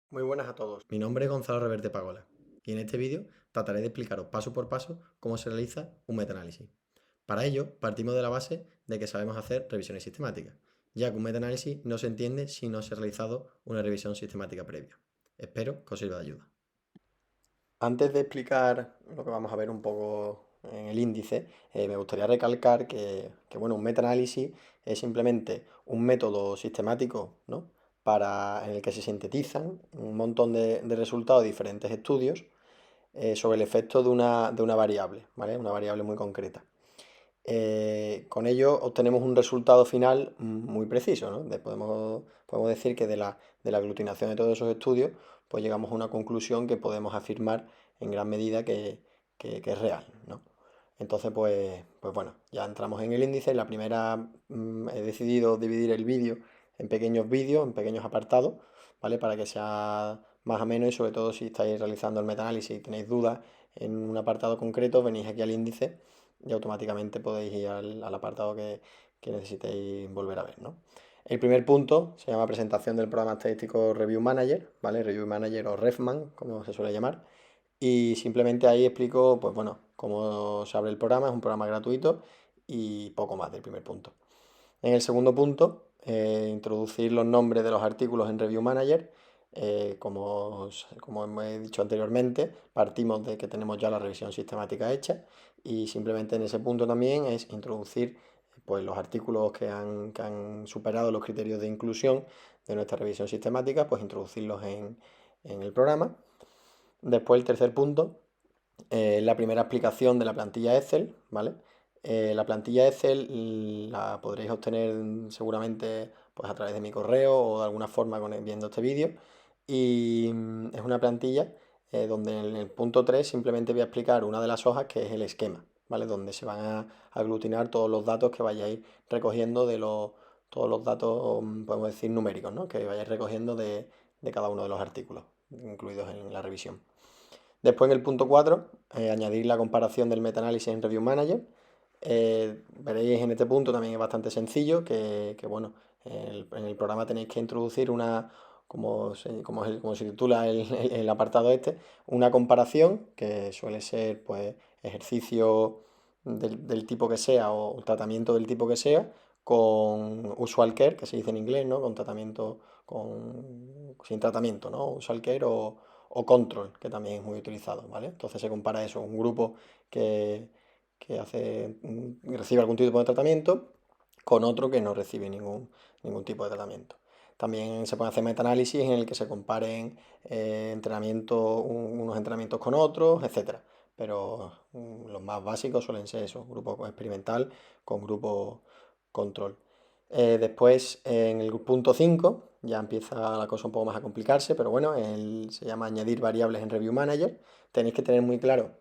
Muy buenas a todos. Mi nombre es Gonzalo Reverte Pagola y en este vídeo trataré de explicaros paso por paso cómo se realiza un metaanálisis. Para ello, partimos de la base de que sabemos hacer revisiones sistemáticas, ya que un metaanálisis no se entiende si no se ha realizado una revisión sistemática previa. Espero que os sirva de ayuda. Antes de explicar lo que vamos a ver un poco en el índice, me gustaría recalcar bueno, un metaanálisis es simplemente un método sistemático, ¿no? En el que se sintetizan un montón de resultados de diferentes estudios sobre el efecto de una variable, ¿vale? Una variable muy concreta. Con ello obtenemos un resultado final muy preciso, ¿no? Podemos decir que de la aglutinación de todos esos estudios, pues llegamos a una conclusión que podemos afirmar en gran medida que es real, ¿no? Entonces, pues bueno, ya entramos en el índice. La primera, he decidido dividir el vídeo en pequeños vídeos, en pequeños apartados, ¿vale? Para que sea más ameno y sobre todo si estáis realizando el metaanálisis y tenéis dudas en un apartado concreto, venís aquí al índice y automáticamente podéis ir al apartado que necesitéis volver a ver, ¿no? El primer punto se llama presentación del programa estadístico Review Manager, ¿vale? Review Manager o REFMAN, como se suele llamar. Y simplemente ahí explico, pues bueno, cómo se abre el programa, es un programa gratuito y poco más del primer punto. En el segundo punto, introducir los nombres de los artículos en Review Manager. Como he dicho anteriormente, partimos de que tenemos ya la revisión sistemática hecha y simplemente en ese punto también es introducir pues, los artículos que han superado los criterios de inclusión de nuestra revisión sistemática, pues introducirlos en el programa. Después el tercer punto, la primera explicación de la plantilla Excel, ¿vale? La plantilla Excel la podréis obtener seguramente pues, a través de mi correo o de alguna forma viendo este vídeo. Y es una plantilla donde en el punto 3 simplemente voy a explicar una de las hojas que es el esquema, ¿vale? Donde se van a aglutinar todos los datos que vayáis recogiendo todos los datos, podemos decir, numéricos, ¿no? Que vayáis recogiendo de cada uno de los artículos incluidos en la revisión. Después en el punto 4, añadir la comparación del metaanálisis en Review Manager. Veréis en este punto también es bastante sencillo, bueno, en el programa tenéis que introducir como se titula el apartado este, una comparación que suele ser pues ejercicio del tipo que sea o tratamiento del tipo que sea con usual care, que se dice en inglés, ¿no? Con tratamiento, sin tratamiento, ¿no? Usual care o control, que también es muy utilizado, ¿vale? Entonces se compara eso, un grupo que, recibe algún tipo de tratamiento con otro que no recibe ningún tipo de tratamiento. También se puede hacer metaanálisis en el que se comparen unos entrenamientos con otros, etcétera. Pero los más básicos suelen ser eso, grupo experimental con grupo control. Después, en el punto 5 ya empieza la cosa un poco más a complicarse, pero bueno, se llama añadir variables en Review Manager. Tenéis que tener muy claro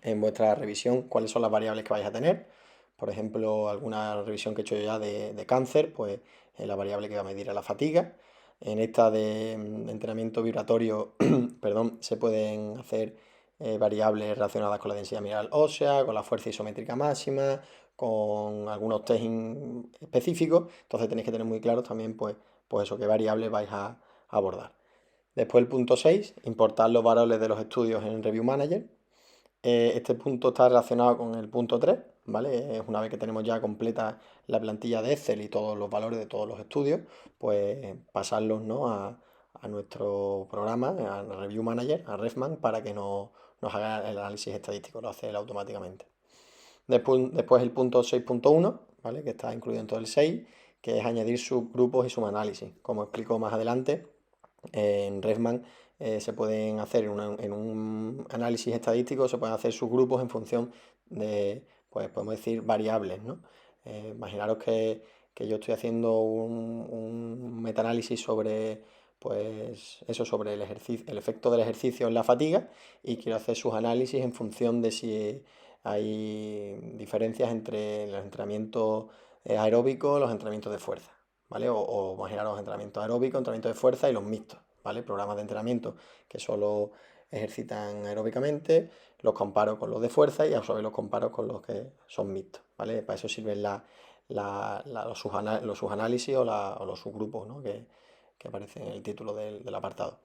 en vuestra revisión cuáles son las variables que vais a tener. Por ejemplo, alguna revisión que he hecho yo ya de cáncer, pues la variable que va a medir es la fatiga. En esta de entrenamiento vibratorio, perdón, se pueden hacer variables relacionadas con la densidad mineral ósea, con la fuerza isométrica máxima, con algunos test específicos. Entonces tenéis que tener muy claros también, pues eso, qué variables vais a abordar. Después el punto 6, importar los valores de los estudios en Review Manager. Este punto está relacionado con el punto 3, ¿vale? Una vez que tenemos ya completa la plantilla de Excel y todos los valores de todos los estudios, pues pasarlos, ¿no? a nuestro programa, a Review Manager, a RefMan, para que nos haga el análisis estadístico, lo hace él automáticamente. Después el punto 6.1, ¿vale? Que está incluido en todo el 6, que es añadir subgrupos y subanálisis. Como explico más adelante, en Refman se pueden hacer en un análisis estadístico, se pueden hacer subgrupos en función de, pues podemos decir, variables, ¿no? Imaginaros que yo estoy haciendo un metaanálisis sobre, pues eso, sobre el efecto del ejercicio en la fatiga y quiero hacer sus análisis en función de si hay diferencias entre los entrenamientos aeróbicos y los entrenamientos de fuerza, ¿vale? O imaginaros los entrenamientos aeróbicos, entrenamientos de fuerza y los mixtos, ¿vale? Programas de entrenamiento que solo ejercitan aeróbicamente, los comparo con los de fuerza y a su vez los comparo con los que son mixtos, ¿vale? Para eso sirven los subanálisis o los subgrupos, ¿no? que aparecen en el título del apartado.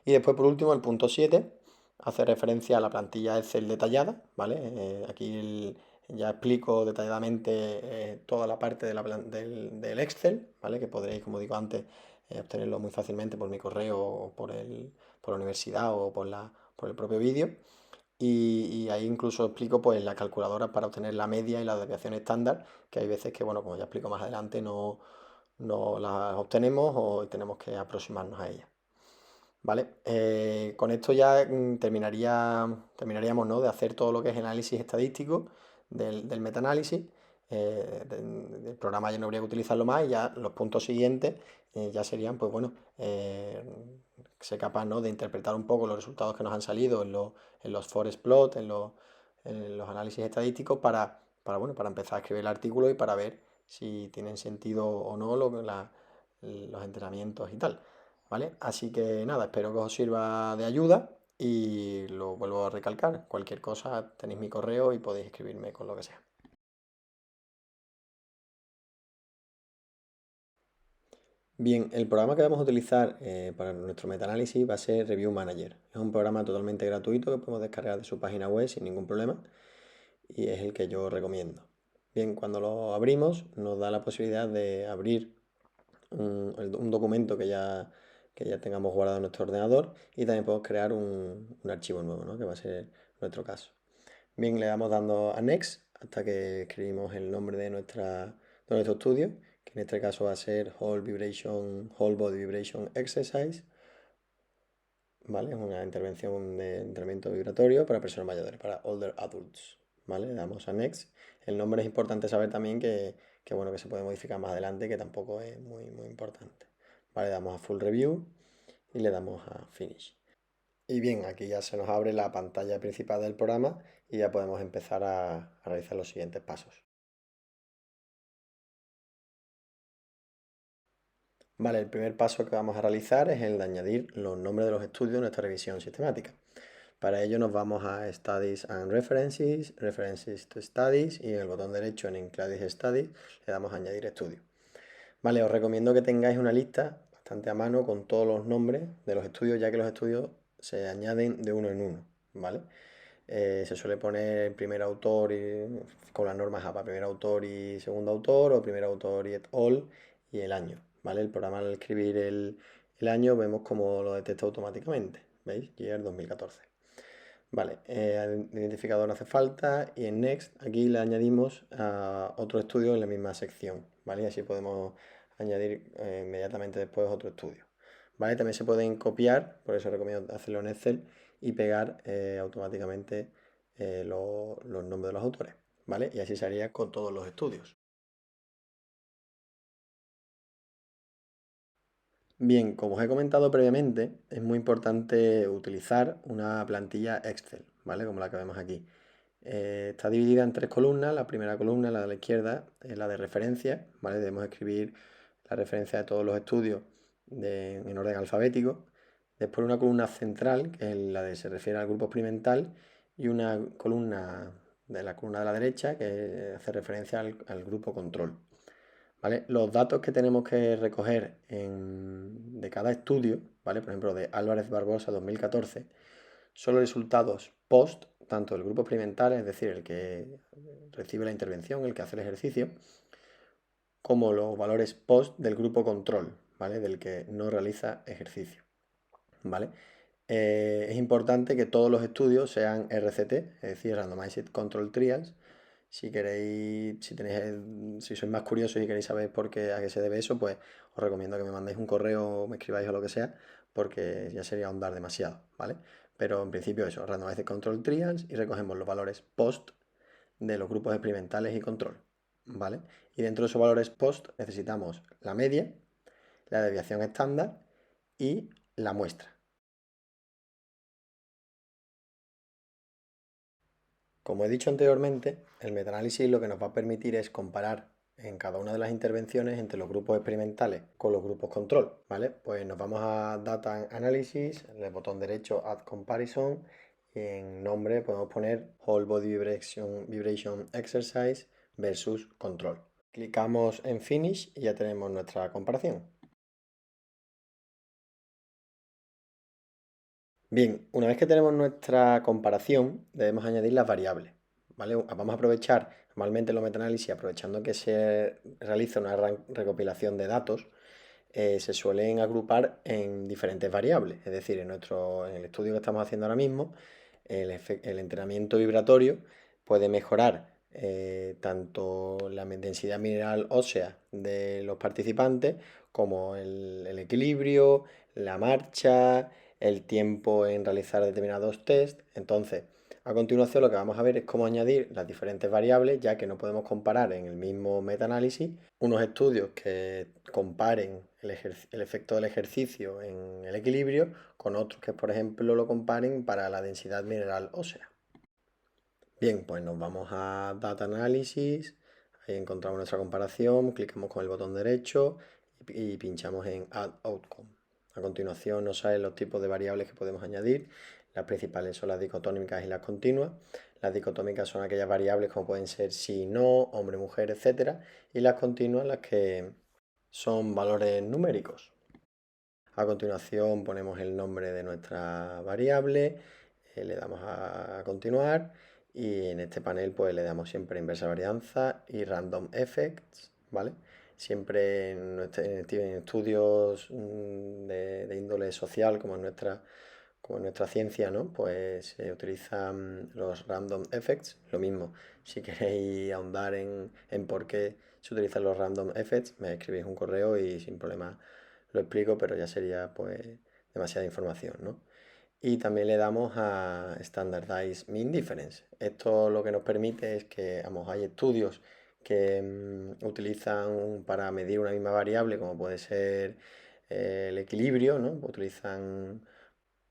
Y después, por último, el punto 7 hace referencia a la plantilla Excel detallada, ¿vale? Aquí ya explico detalladamente toda la parte del Excel, ¿vale? Que podréis, como digo antes, obtenerlo muy fácilmente por mi correo o por la universidad o por el propio vídeo. Y ahí incluso explico pues la calculadora para obtener la media y la desviación estándar, que hay veces que, bueno, como ya explico más adelante, no las obtenemos o tenemos que aproximarnos a ellas. ¿Vale? Con esto ya terminaríamos, ¿no?, de hacer todo lo que es el análisis estadístico del metaanálisis. Del programa ya no habría que utilizarlo más y ya los puntos siguientes ya serían, pues bueno, ser capaz, ¿no?, de interpretar un poco los resultados que nos han salido en los forest plot, en los análisis estadísticos bueno, para empezar a escribir el artículo y para ver si tienen sentido o no los entrenamientos y tal. ¿Vale? Así que nada, espero que os sirva de ayuda y lo vuelvo a recalcar. Cualquier cosa tenéis mi correo y podéis escribirme con lo que sea. Bien, el programa que vamos a utilizar para nuestro metaanálisis va a ser Review Manager. Es un programa totalmente gratuito que podemos descargar de su página web sin ningún problema y es el que yo recomiendo. Bien, cuando lo abrimos nos da la posibilidad de abrir un documento que ya tengamos guardado en nuestro ordenador y también podemos crear un archivo nuevo, ¿no?, que va a ser nuestro caso. Bien, le damos dando a Next hasta que escribimos el nombre de nuestro estudio, que en este caso va a ser Whole Body Vibration Exercise, ¿vale? Es una intervención de entrenamiento vibratorio para personas mayores, para older adults, ¿vale? Le damos a Next. El nombre es importante saber también bueno, que se puede modificar más adelante, que tampoco es muy importante. Vale, le damos a Full Review y le damos a Finish. Y bien, aquí ya se nos abre la pantalla principal del programa y ya podemos empezar a realizar los siguientes pasos. Vale, el primer paso que vamos a realizar es el de añadir los nombres de los estudios en nuestra revisión sistemática. Para ello nos vamos a Studies and References, References to Studies y en el botón derecho en Include Studies le damos a añadir estudios. Vale, os recomiendo que tengáis una lista bastante a mano con todos los nombres de los estudios, ya que los estudios se añaden de uno en uno, ¿vale? Se suele poner primer autor con las normas APA, primer autor y segundo autor, o primer autor y et al, y el año, ¿vale? El programa al escribir el año vemos cómo lo detecta automáticamente, ¿veis? Year 2014. Vale, el identificador no hace falta y en Next aquí le añadimos a otro estudio en la misma sección, ¿vale? Y así podemos añadir inmediatamente después otro estudio, ¿vale? También se pueden copiar, por eso recomiendo hacerlo en Excel y pegar automáticamente los nombres de los autores, ¿vale? Y así se haría con todos los estudios. Bien, como os he comentado previamente, es muy importante utilizar una plantilla Excel, ¿vale? Como la que vemos aquí. Está dividida en tres columnas. La primera columna, la de la izquierda, es la de referencia, ¿vale? Debemos escribir la referencia de todos los estudios en orden alfabético. Después una columna central, que es la de se refiere al grupo experimental, y una columna de la columna de la derecha, que hace referencia al grupo control. ¿Vale? Los datos que tenemos que recoger de cada estudio, ¿vale? Por ejemplo, de Álvarez Barbosa 2014, son los resultados post, tanto del grupo experimental, es decir, el que recibe la intervención, el que hace el ejercicio, como los valores post del grupo control, ¿vale? Del que no realiza ejercicio, ¿vale? Es importante que todos los estudios sean RCT, es decir, Randomized Control Trials. Si queréis, si sois más curiosos y queréis saber a qué se debe eso, pues os recomiendo que me mandéis un correo o me escribáis o lo que sea, porque ya sería ahondar demasiado, ¿vale? Pero en principio eso, Randomized Control Trials y recogemos los valores post de los grupos experimentales y control, ¿vale? Y dentro de esos valores post necesitamos la media, la desviación estándar y la muestra. Como he dicho anteriormente, el metaanálisis lo que nos va a permitir es comparar en cada una de las intervenciones entre los grupos experimentales con los grupos control, ¿vale? Pues nos vamos a Data Analysis, en el botón derecho Add Comparison y en nombre podemos poner Whole Body Vibration Exercise versus Control. Clicamos en Finish y ya tenemos nuestra comparación. Bien, una vez que tenemos nuestra comparación, debemos añadir las variables, ¿vale? Vamos a aprovechar, normalmente en los metaanálisis, aprovechando que se realiza una recopilación de datos, se suelen agrupar en diferentes variables. Es decir, en el estudio que estamos haciendo ahora mismo, el entrenamiento vibratorio puede mejorar tanto la densidad mineral ósea de los participantes como el equilibrio, la marcha, el tiempo en realizar determinados test. Entonces, a continuación lo que vamos a ver es cómo añadir las diferentes variables, ya que no podemos comparar en el mismo metaanálisis unos estudios que comparen el efecto del ejercicio en el equilibrio con otros que, por ejemplo, lo comparen para la densidad mineral ósea. Bien, pues nos vamos a Data Analysis, ahí encontramos nuestra comparación, clicamos con el botón derecho y pinchamos en Add Outcome. A continuación nos salen los tipos de variables que podemos añadir. Las principales son las dicotómicas y las continuas. Las dicotómicas son aquellas variables como pueden ser sí, no, hombre, mujer, etc. Y las continuas las que son valores numéricos. A continuación ponemos el nombre de nuestra variable, le damos a continuar y en este panel pues le damos siempre inversa varianza y random effects, ¿vale? Siempre en estudios de índole social como en nuestra ciencia, ¿no? Pues se utilizan los random effects, lo mismo. Si queréis ahondar en por qué se utilizan los random effects, me escribís un correo y sin problema lo explico, pero ya sería pues demasiada información, ¿no? Y también le damos a Standardize Mean Difference. Esto lo que nos permite es que, vamos, hay estudios que utilizan para medir una misma variable, como puede ser el equilibrio, ¿no? Utilizan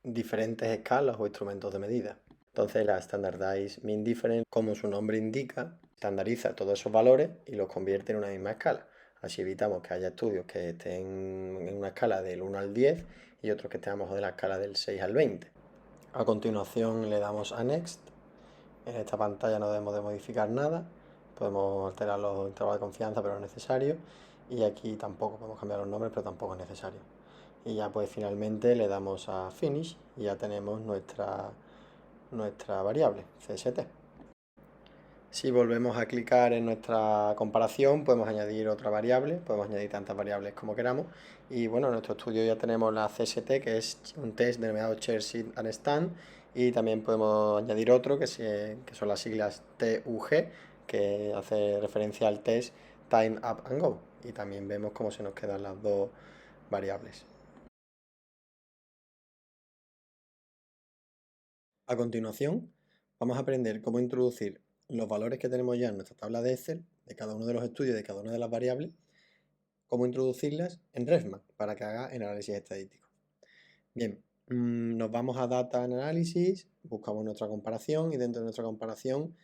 diferentes escalas o instrumentos de medida. Entonces la Standardized Mean Difference, como su nombre indica, estandariza todos esos valores y los convierte en una misma escala. Así evitamos que haya estudios que estén en una escala del 1 al 10 y otros que estén abajo de la escala del 6 al 20. A continuación le damos a Next. En esta pantalla no debemos de modificar nada. Podemos alterar los intervalos de confianza, pero no es necesario. Y aquí tampoco podemos cambiar los nombres, pero tampoco es necesario. Y ya pues finalmente le damos a Finish y ya tenemos nuestra variable CST. Si volvemos a clicar en nuestra comparación, podemos añadir otra variable, podemos añadir tantas variables como queramos. Y bueno, en nuestro estudio ya tenemos la CST, que es un test denominado Chair, Sit and Stand. Y también podemos añadir otro, que son las siglas TUG, que hace referencia al test Time Up and Go. Y también vemos cómo se nos quedan las dos variables. A continuación, vamos a aprender cómo introducir los valores que tenemos ya en nuestra tabla de Excel de cada uno de los estudios, de cada una de las variables, cómo introducirlas en RefMath para que haga el análisis estadístico. Bien, nos vamos a Data Analysis, buscamos nuestra comparación y dentro de nuestra comparación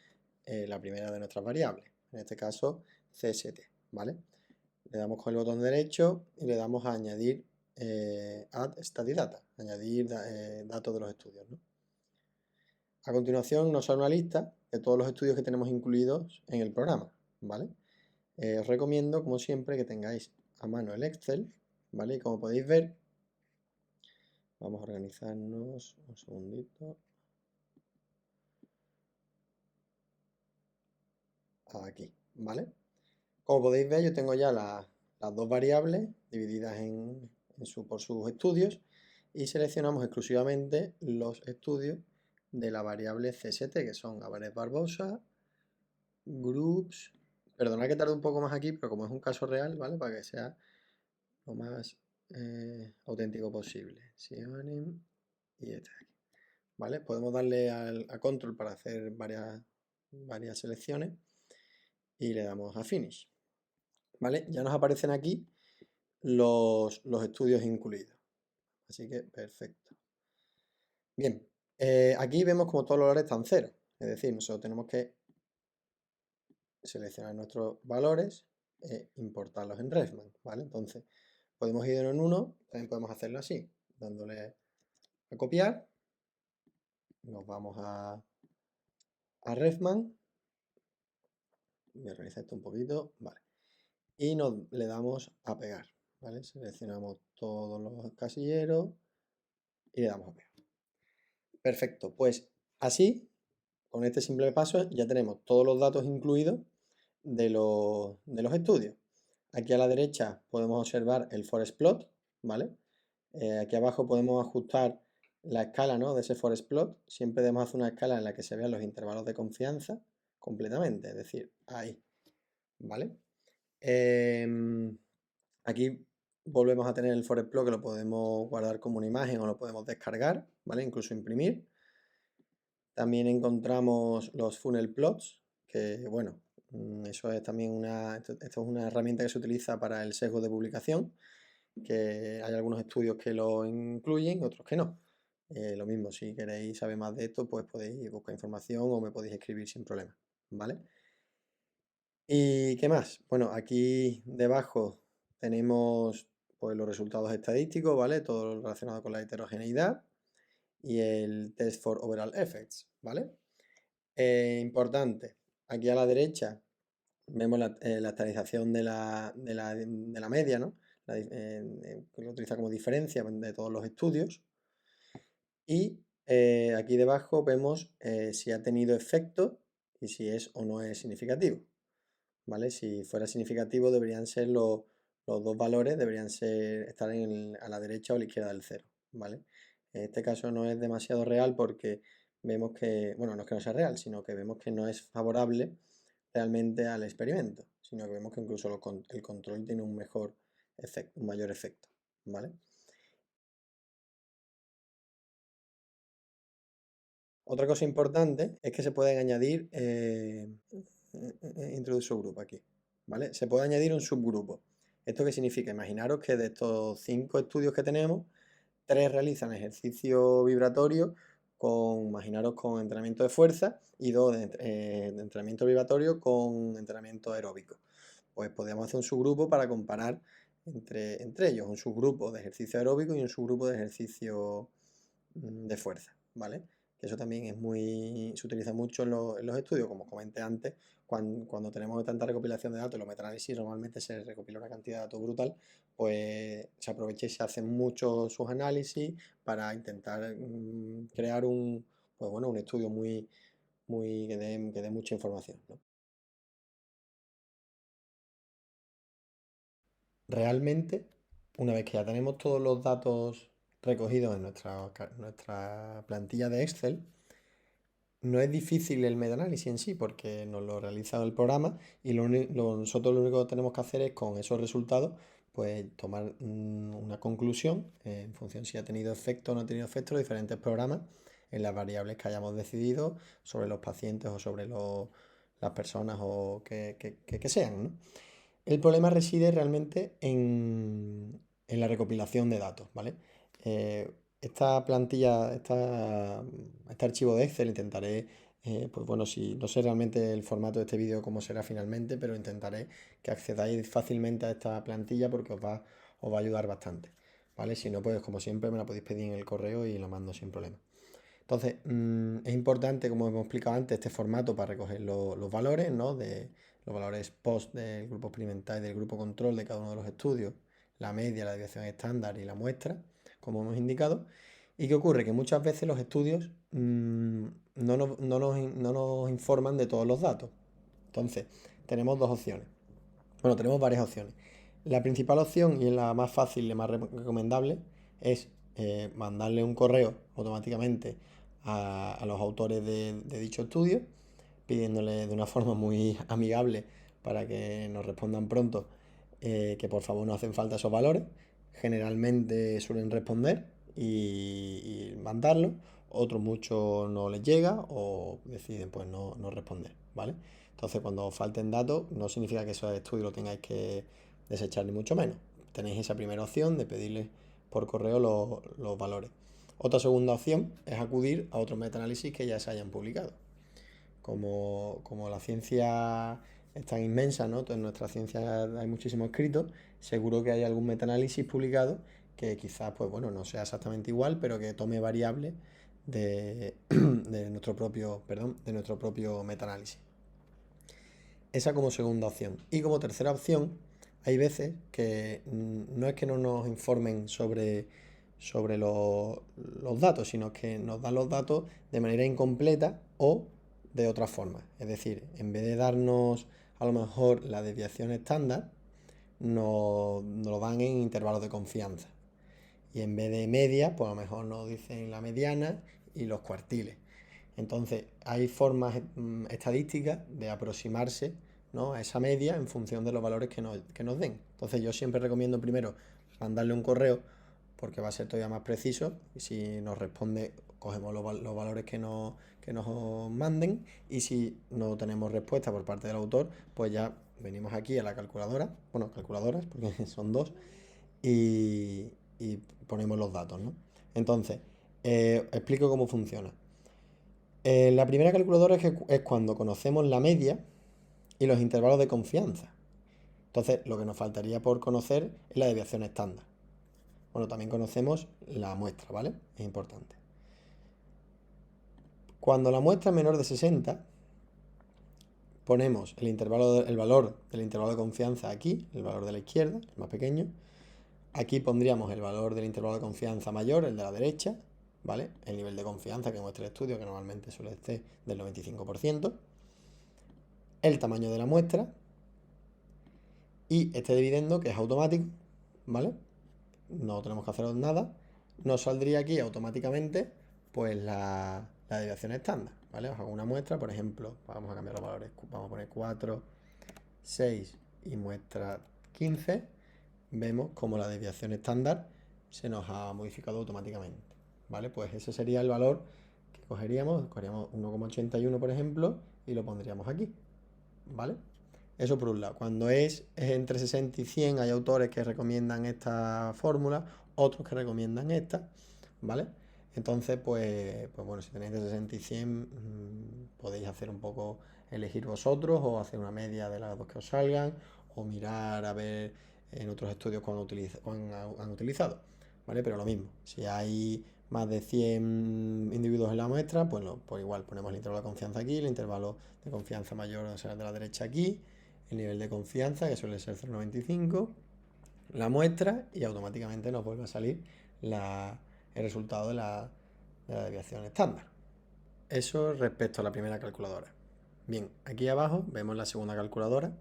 la primera de nuestras variables, en este caso CST, ¿vale? Le damos con el botón derecho y le damos a añadir Add Study Data, añadir datos de los estudios, ¿no? A continuación nos sale una lista de todos los estudios que tenemos incluidos en el programa, ¿vale? Os recomiendo, como siempre, que tengáis a mano el Excel, ¿vale? Y como podéis ver, vamos a organizarnos un segundito. Aquí, ¿vale? Como podéis ver, yo tengo ya las dos variables divididas por sus estudios y seleccionamos exclusivamente los estudios de la variable CST, que son Álvarez Barbosa, Groups. Perdona que tarde un poco más aquí, pero como es un caso real, ¿vale? Para que sea lo más auténtico posible. Sionim y este de aquí. ¿Vale? Podemos darle a control para hacer varias selecciones y le damos a finish. ¿Vale? Ya nos aparecen aquí los estudios incluidos. Así que perfecto. Bien, aquí vemos como todos los valores están cero. Es decir, nosotros tenemos que seleccionar nuestros valores e importarlos en RefMath, ¿vale? Entonces, podemos ir en uno, también podemos hacerlo así, dándole a copiar, nos vamos a RefMath, voy a organizar esto un poquito, vale, y le damos a pegar, ¿vale? Seleccionamos todos los casilleros y le damos a pegar. Perfecto, pues así, con este simple paso, ya tenemos todos los datos incluidos de los estudios. Aquí a la derecha podemos observar el forest plot, ¿vale? Aquí abajo podemos ajustar la escala, ¿no?, de ese forest plot. Siempre debemos hacer una escala en la que se vean los intervalos de confianza completamente, es decir, ahí, ¿vale? Aquí volvemos a tener el forest plot, que lo podemos guardar como una imagen o lo podemos descargar, ¿vale? Incluso imprimir. También encontramos los funnel plots, que bueno, eso es también esto es una herramienta que se utiliza para el sesgo de publicación, que hay algunos estudios que lo incluyen, otros que no. Lo mismo, si queréis saber más de esto, pues podéis buscar información o me podéis escribir sin problema, ¿vale? ¿Y qué más? Bueno, aquí debajo tenemos pues los resultados estadísticos, ¿vale? Todo lo relacionado con la heterogeneidad y el test for overall effects, ¿vale? Importante, aquí a la derecha vemos la actualización de la media, ¿no? Que lo utiliza como diferencia de todos los estudios. Y aquí debajo vemos si ha tenido efecto y si es o no es significativo, ¿vale? Si fuera significativo deberían ser los dos valores, deberían estar a la derecha o a la izquierda del cero, ¿vale? En este caso no es demasiado real porque vemos que, bueno, no es que no sea real, sino que vemos que no es favorable realmente al experimento, sino que vemos que incluso el control tiene un mejor efecto, un mayor efecto, ¿vale? Otra cosa importante es que se pueden añadir, introduce subgrupo aquí, ¿vale? Se puede añadir un subgrupo. ¿Esto qué significa? Imaginaros que de estos 5 estudios que tenemos, 3 realizan ejercicio vibratorio imaginaros, con entrenamiento de fuerza y 2 de entrenamiento vibratorio con entrenamiento aeróbico. Pues podemos hacer un subgrupo para comparar entre ellos, un subgrupo de ejercicio aeróbico y un subgrupo de ejercicio de fuerza, ¿vale? Que eso también se utiliza mucho en los estudios, como comenté antes, cuando tenemos tanta recopilación de datos, los metaanálisis normalmente se recopila una cantidad de datos brutal, pues se aprovecha y se hacen muchos sus análisis para intentar crear pues bueno, un estudio que dé mucha información, ¿no? Realmente, una vez que ya tenemos todos los datos recogidos en nuestra plantilla de Excel, no es difícil el metaanálisis en sí, porque nos lo realiza el programa y nosotros lo único que tenemos que hacer es con esos resultados, pues tomar una conclusión en función si ha tenido efecto o no ha tenido efecto los diferentes programas en las variables que hayamos decidido sobre los pacientes o sobre las personas o que sean, ¿no? El problema reside realmente en la recopilación de datos, ¿vale? Esta plantilla, este archivo de Excel intentaré, pues bueno, si no sé realmente el formato de este vídeo cómo será finalmente, pero intentaré que accedáis fácilmente a esta plantilla porque os va a ayudar bastante, ¿vale? Si no, pues como siempre me la podéis pedir en el correo y lo mando sin problema. Entonces, es importante, como hemos explicado antes, este formato para recoger los valores, ¿no? De los valores post del grupo experimental y del grupo control de cada uno de los estudios, la media, la desviación estándar y la muestra, como hemos indicado. ¿Y qué ocurre? Que muchas veces los estudios no nos informan de todos los datos. Entonces, tenemos dos opciones. Bueno, tenemos varias opciones. La principal opción y la más fácil y más recomendable es mandarle un correo automáticamente a los autores de dicho estudio, pidiéndole de una forma muy amigable para que nos respondan pronto, que por favor no hacen falta esos valores. Generalmente suelen responder y mandarlo. Otros muchos no les llega o deciden pues no responder, ¿vale? Entonces, cuando falten datos, no significa que esos estudios lo tengáis que desechar, ni mucho menos. Tenéis esa primera opción de pedirles por correo los valores. Otra segunda opción es acudir a otros metaanálisis que ya se hayan publicado. Como la ciencia es tan inmensa, ¿no? En nuestra ciencia hay muchísimos escritos, seguro que hay algún metaanálisis publicado que quizás, pues bueno, no sea exactamente igual, pero que tome variables de nuestro propio metaanálisis. Esa como segunda opción. Y como tercera opción, hay veces que no es que no nos informen los datos, sino que nos da los datos de manera incompleta o de otra forma. Es decir, en vez de darnos a lo mejor la desviación estándar, nos lo dan en intervalos de confianza. Y en vez de media, pues a lo mejor nos dicen la mediana y los cuartiles. Entonces, hay formas estadísticas de aproximarse, ¿no?, a esa media en función de los valores que nos den. Entonces, yo siempre recomiendo primero mandarle un correo porque va a ser todavía más preciso. Y si nos responde, cogemos los valores que nos manden. Y si no tenemos respuesta por parte del autor, pues ya venimos aquí a la calculadora, bueno, calculadoras, porque son dos, y ponemos los datos, ¿no? Entonces, explico cómo funciona. La primera calculadora es cuando conocemos la media y los intervalos de confianza. Entonces, lo que nos faltaría por conocer es la desviación estándar. Bueno, también conocemos la muestra, ¿vale? Es importante. Cuando la muestra es menor de 60, ponemos el valor del intervalo de confianza aquí, el valor de la izquierda, el más pequeño. Aquí pondríamos el valor del intervalo de confianza mayor, el de la derecha, ¿vale? El nivel de confianza que muestra el estudio, que normalmente suele ser del 95%. El tamaño de la muestra y este dividendo, que es automático, ¿vale? No tenemos que hacer nada. Nos saldría aquí automáticamente pues la desviación estándar, ¿vale? Os hago una muestra, por ejemplo, vamos a cambiar los valores, vamos a poner 4, 6 y muestra 15. Vemos como la desviación estándar se nos ha modificado automáticamente, ¿vale? Pues ese sería el valor que cogeríamos 1,81 por ejemplo y lo pondríamos aquí, ¿vale? Eso por un lado. Cuando es entre 60 y 100 hay autores que recomiendan esta fórmula, otros que recomiendan esta, ¿vale? Entonces, pues bueno, si tenéis de 60 y 100 podéis hacer un poco, elegir vosotros o hacer una media de las dos que os salgan o mirar a ver en otros estudios cuando han utilizado, ¿vale? Pero lo mismo, si hay más de 100 individuos en la muestra, pues igual ponemos el intervalo de confianza aquí, el intervalo de confianza mayor será de la derecha aquí, el nivel de confianza, que suele ser 0,95, la muestra y automáticamente nos vuelve a salir el resultado de la desviación estándar. Eso respecto a la primera calculadora. Bien, aquí abajo vemos la segunda calculadora,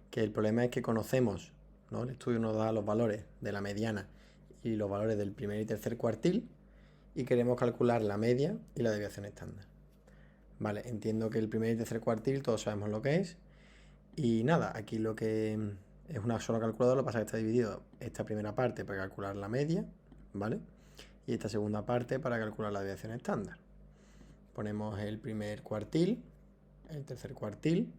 que el problema es que conocemos, ¿no? El estudio nos da los valores de la mediana y los valores del primer y tercer cuartil y queremos calcular la media y la desviación estándar. Vale, entiendo que el primer y tercer cuartil todos sabemos lo que es. Y nada, aquí lo que es una sola calculadora, lo que pasa es que está dividido esta primera parte para calcular la media, ¿vale? Y esta segunda parte para calcular la desviación estándar. Ponemos el primer cuartil, el tercer cuartil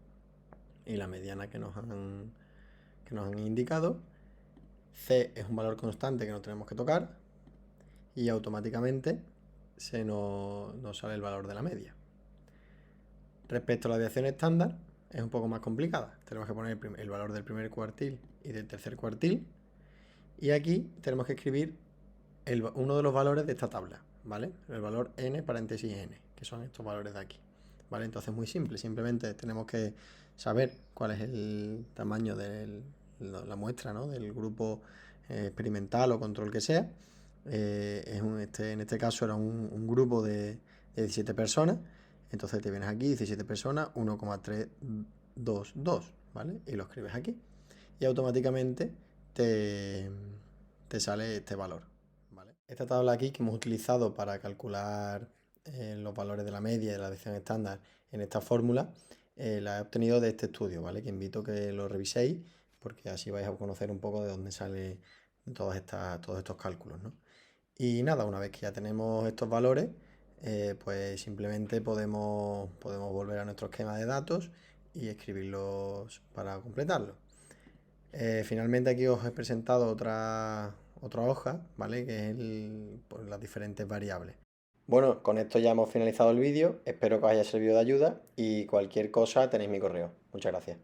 y la mediana que nos han indicado. C es un valor constante que no tenemos que tocar y automáticamente nos sale el valor de la media. Respecto a la desviación estándar, es un poco más complicada. Tenemos que poner el valor del primer cuartil y del tercer cuartil. Y aquí tenemos que escribir uno de los valores de esta tabla, ¿vale? El valor n paréntesis n, que son estos valores de aquí, ¿vale? Entonces es muy simple. Simplemente tenemos que saber cuál es el tamaño de la muestra, ¿no?, del grupo experimental o control que sea. En este caso era un grupo de 17 personas. Entonces te vienes aquí, 17 personas, 1,322, ¿vale? Y lo escribes aquí. Y automáticamente te sale este valor, ¿vale? Esta tabla aquí que hemos utilizado para calcular los valores de la media y de la desviación estándar en esta fórmula, la he obtenido de este estudio, ¿vale? Que invito a que lo reviséis porque así vais a conocer un poco de dónde salen todos estos cálculos, ¿no? Y nada, una vez que ya tenemos estos valores, pues simplemente podemos volver a nuestro esquema de datos y escribirlos para completarlo. Finalmente aquí os he presentado otra hoja, ¿vale? Que es pues, las diferentes variables. Bueno, con esto ya hemos finalizado el vídeo, espero que os haya servido de ayuda y cualquier cosa tenéis mi correo. Muchas gracias.